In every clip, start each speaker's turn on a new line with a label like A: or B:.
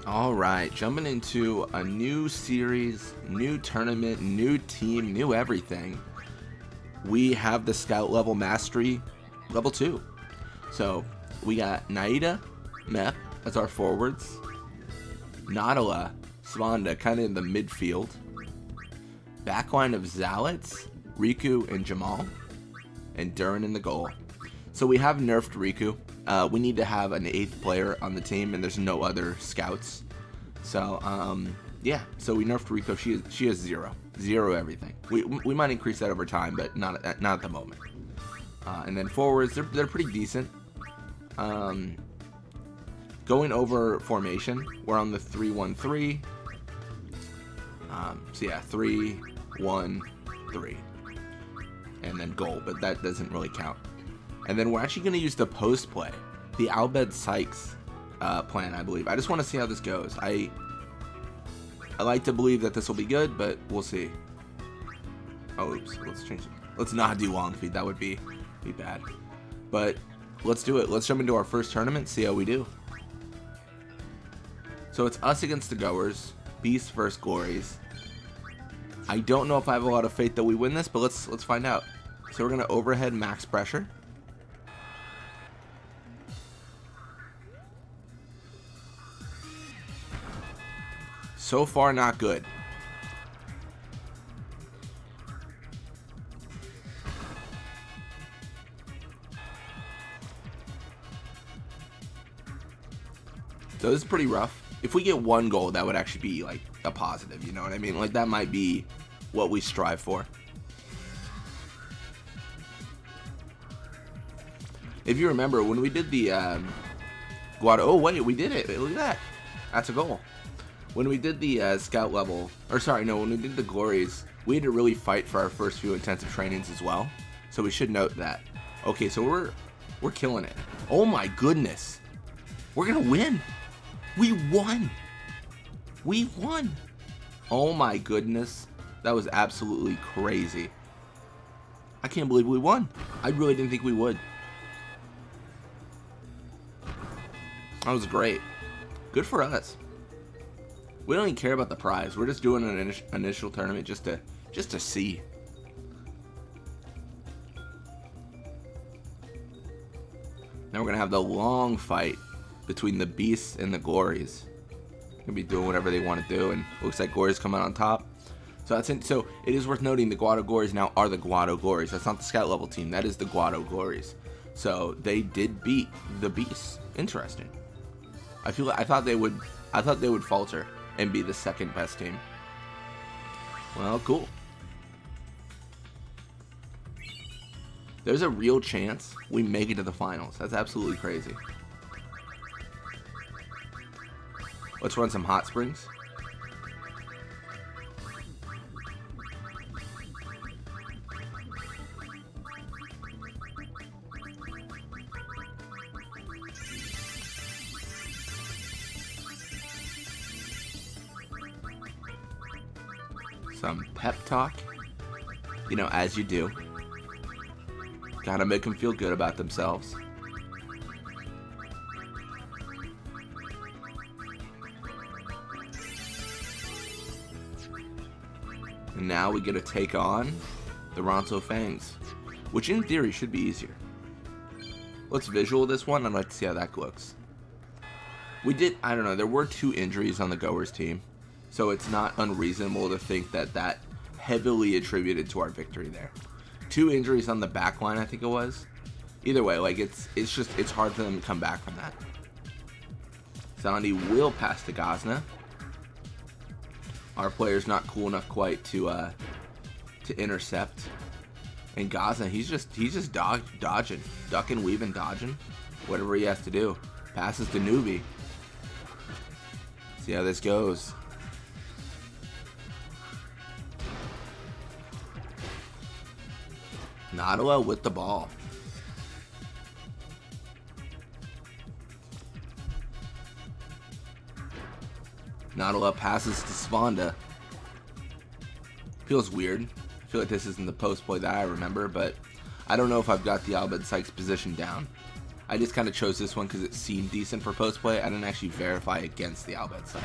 A: All right, jumping into a new series, new tournament, new team, new everything. We have the Scout level Mastery level 2. So we got Naida, Mep as our forwards, Nadala, Svanda kind of in the midfield, backline of Zalets, Riku, and Jamal, and Durin in the goal. So we have nerfed Riku. We need to have an 8th player on the team, and there's no other scouts. So, yeah. So we nerfed Riku. She has 0 everything. We might increase that over time, but not at the moment. And then forwards, they're pretty decent. Going over formation, we're on the 3-1-3. So yeah, 3-1-3, and then goal, but that doesn't really count. And then we're actually going to use the post play, the Albed Sykes plan, I believe. I just want to see how this goes. I like to believe that this will be good, but we'll see. Oh, oops. Let's change it. Let's not do long feed. That would be bad. But let's do it. Let's jump into our first tournament, see how we do. So it's us against the Goers, Beasts versus Glories. I don't know if I have a lot of faith that we win this, but let's find out. So we're going to overhead max pressure. So far, not good. So this is pretty rough. If we get 1 goal, that would actually be like a positive, you know what I mean? Like that might be what we strive for. If you remember, when we did the oh wait, we did it. Look at that. That's a goal. When we did the scout level, when we did the Glories, we had to really fight for our first few intensive trainings as well. So we should note that. Okay, so we're killing it. Oh my goodness. We're gonna win. We won. We won. Oh my goodness. That was absolutely crazy. I can't believe we won. I really didn't think we would. That was great. Good for us. We don't even care about the prize. We're just doing an initial tournament just to see. Now we're gonna have the long fight between the Beasts and the Glories. Gonna be doing whatever they want to do, and looks like Glories come out on top. So so it is worth noting the Guado Glories now are the Guado Glories. That's not the scout level team. That is the Guado Glories. So they did beat the Beasts. Interesting. I thought they would falter and be the second best team. Well, cool. There's a real chance we make it to the finals. That's absolutely crazy. Let's run some hot springs. Some pep talk. You know, as you do. Gotta make them feel good about themselves. And now we get to take on the Ronto Fangs, which in theory should be easier. Let's visual this one. I'd like to see how that looks. I don't know, there were 2 injuries on the Goers team, so it's not unreasonable to think that heavily attributed to our victory there. 2 injuries on the back line, I think it was. Either way, like it's hard for them to come back from that. Zandi will pass to Gazna. Our player's not cool enough quite to intercept. And Gazna, he's just dodging, ducking, weaving, dodging, whatever he has to do. Passes to Newbie. See how this goes. Nadala with the ball. Nadala passes to Svanda. Feels weird. I feel like this isn't the post play that I remember, but I don't know if I've got the Albed Sykes position down. I just kind of chose this one because it seemed decent for post play. I didn't actually verify against the Albed Sykes.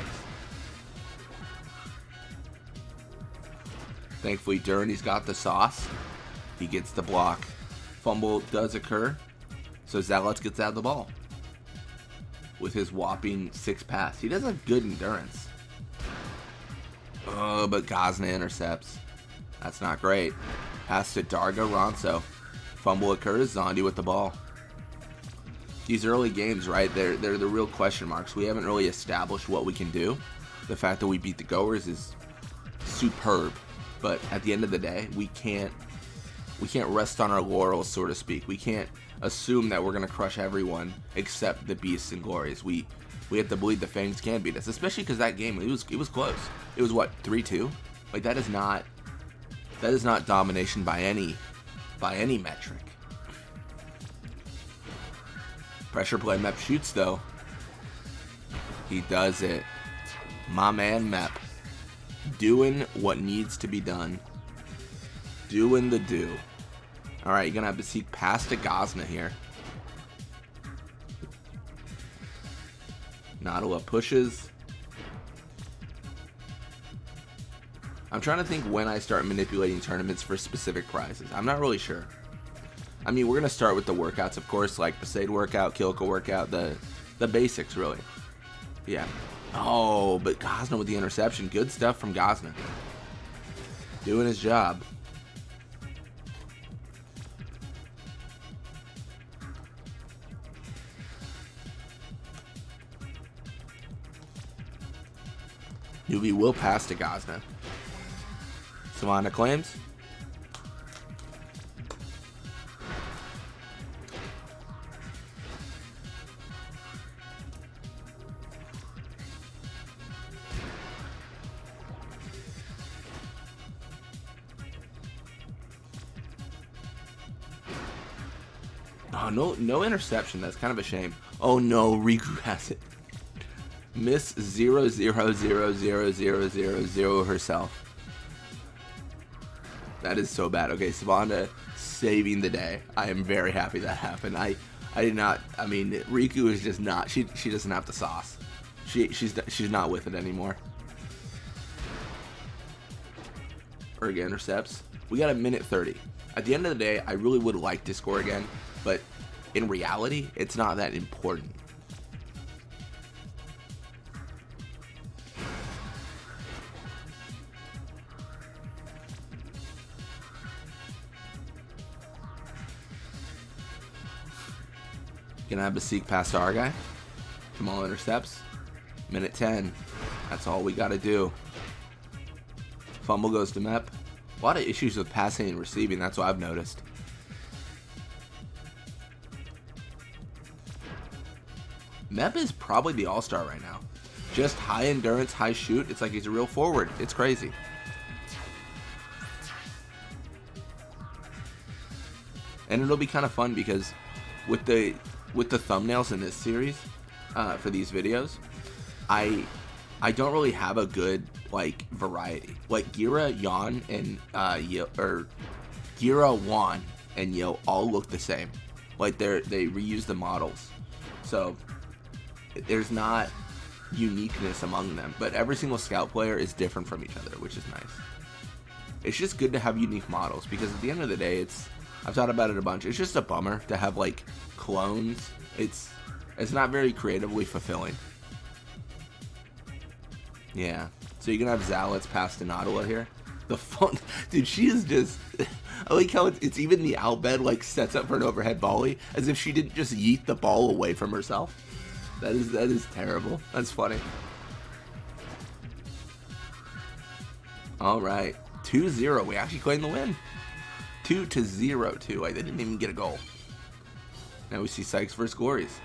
A: Thankfully, Durrani's got the sauce. He gets the block. Fumble does occur, so Zealots gets out of the ball with his whopping 6 pass. He does have good endurance. Oh, but Gazna intercepts. That's not great. Pass to Darga Ronso. Fumble occurs. Zondi with the ball. These early games, right? They're the real question marks. We haven't really established what we can do. The fact that we beat the Goers is superb, but at the end of the day, we can't rest on our laurels, so to speak. We can't assume that we're gonna crush everyone except the Beasts and Glories. We have to believe the Fangs can beat us, especially because that game it was close. It was what, 3-2? Like that is not domination by any metric. Pressure play. Mep shoots though. He does it. My man Mep doing what needs to be done. Doing the do. Alright, you're gonna have to seek past to Gazna here. Nadala pushes. I'm trying to think when I start manipulating tournaments for specific prizes. I'm not really sure. I mean, we're going to start with the workouts, of course, like Besaid workout, Kilka workout, the basics, really. Yeah. Oh, but Gazna with the interception. Good stuff from Gazna. Doing his job. Newbie will pass to Gazna. Savannah claims. Oh, no interception. That's kind of a shame. Oh no, Riku has it. Miss 0-0-0-0-0-0 herself. That is so bad. Okay, Savannah saving the day. I am very happy that happened. I did not. I mean, Riku is just not. She doesn't have the sauce. She's not with it anymore. Erga intercepts. We got a minute 30. At the end of the day, I really would like to score again, but in reality, it's not that important. Gonna have to seek past our guy. Jamal intercepts. Minute 10. That's all we gotta do. Fumble goes to Mep. A lot of issues with passing and receiving, that's what I've noticed. Mep is probably the all-star right now. Just high endurance, high shoot. It's like he's a real forward. It's crazy. And it'll be kind of fun because with the thumbnails in this series for these videos, I don't really have a good like variety. Like Gira, Yan, and Gira, Juan, and Yo all look the same. Like they reuse the models, so there's not uniqueness among them. But every single scout player is different from each other, which is nice. It's just good to have unique models because at the end of the day, I've thought about it a bunch. It's just a bummer to have like clones. It's not very creatively fulfilling. Yeah. So you're gonna have Zalitz pass to Nadala here. The fun, dude. She is just. I like how it's even the Albed like sets up for an overhead volley as if she didn't just yeet the ball away from herself. That is terrible. That's funny. All right, 2-0. We actually claimed the win. 2-0 too. Like they didn't even get a goal. Now we see Sykes versus Glories.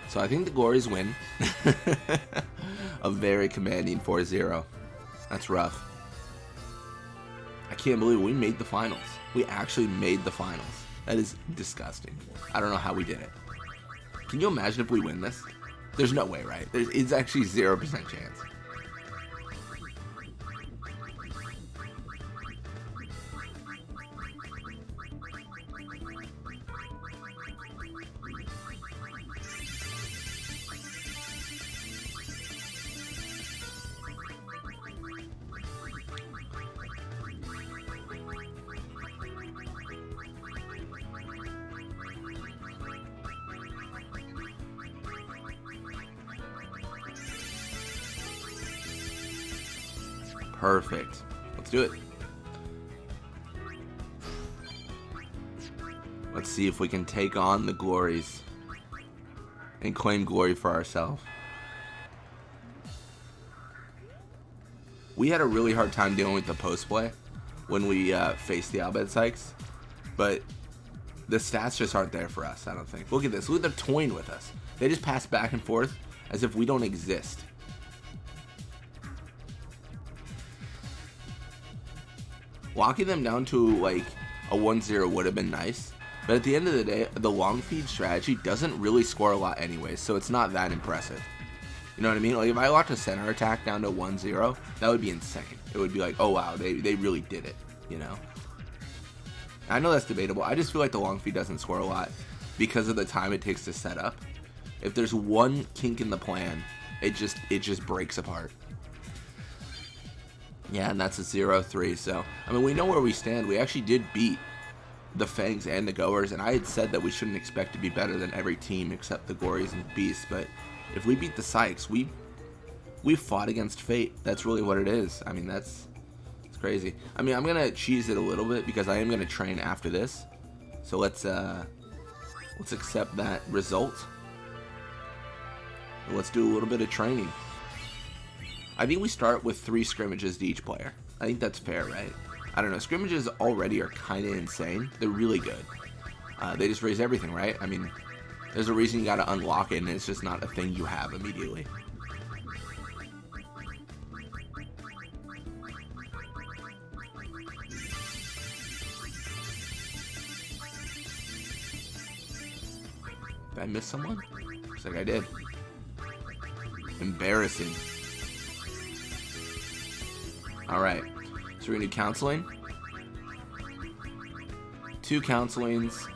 A: So I think the Glories win. A very commanding 4-0. That's rough. I can't believe we made the finals. We actually made the finals. That is disgusting. I don't know how we did it. Can you imagine if we win this? There's no way, right? It's actually 0% chance. Perfect. Let's do it. Let's see if we can take on the glories and claim glory for ourselves. We had a really hard time dealing with the post play when we faced the Albed Sykes, but the stats just aren't there for us, I don't think. Look at this. Look at them toying with us. They just pass back and forth as if we don't exist. Locking them down to like a 1-0 would have been nice, but at the end of the day, the long feed strategy doesn't really score a lot anyways, so it's not that impressive. You know what I mean? Like if I locked a center attack down to 1-0, that would be insane. It would be like, oh wow, they really did it, you know? I know that's debatable. I just feel like the long feed doesn't score a lot because of the time it takes to set up. If there's one kink in the plan, it just breaks apart. Yeah, and that's a 0-3, so, I mean, we know where we stand. We actually did beat the Fangs and the Goers, and I had said that we shouldn't expect to be better than every team except the Gories and Beasts, but if we beat the Sykes, we fought against fate. That's really what it is. I mean, it's crazy. I mean, I'm going to cheese it a little bit because I am going to train after this, so let's accept that result. And let's do a little bit of training. I think we start with 3 scrimmages to each player. I think that's fair, right? I don't know. Scrimmages already are kind of insane. They're really good. They just raise everything, right? I mean, there's a reason you got to unlock it, and it's just not a thing you have immediately. Did I miss someone? Looks like I did. Embarrassing. Alright, so we're going to do counseling. 2 counselings,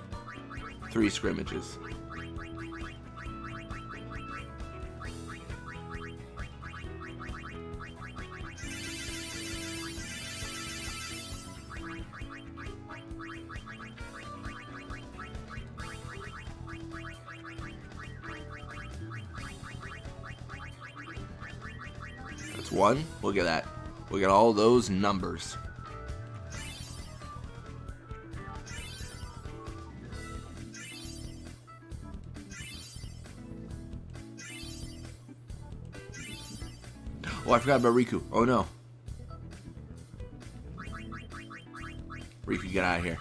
A: 3 scrimmages. That's 1. Look at that. Look at all those numbers. Oh, I forgot about Riku. Oh no. Riku, get out of here.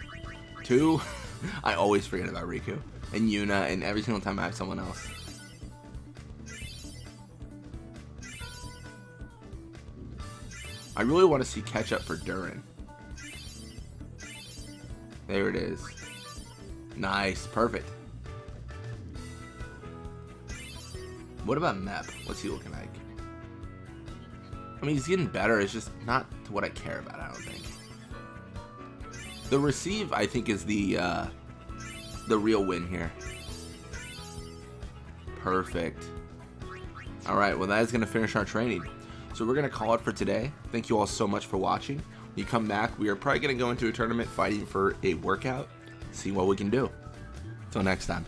A: 2. I always forget about Riku. And Yuna, and every single time I have someone else. I really want to see catch up for Durin. There it is. Nice. Perfect. What about Mep? What's he looking like? I mean, he's getting better. It's just not to what I care about, I don't think. The receive, I think, is the real win here. Perfect. Alright, well that is going to finish our training. So we're going to call it for today. Thank you all so much for watching. When you come back, we are probably going to go into a tournament fighting for a workout. See what we can do. Until next time.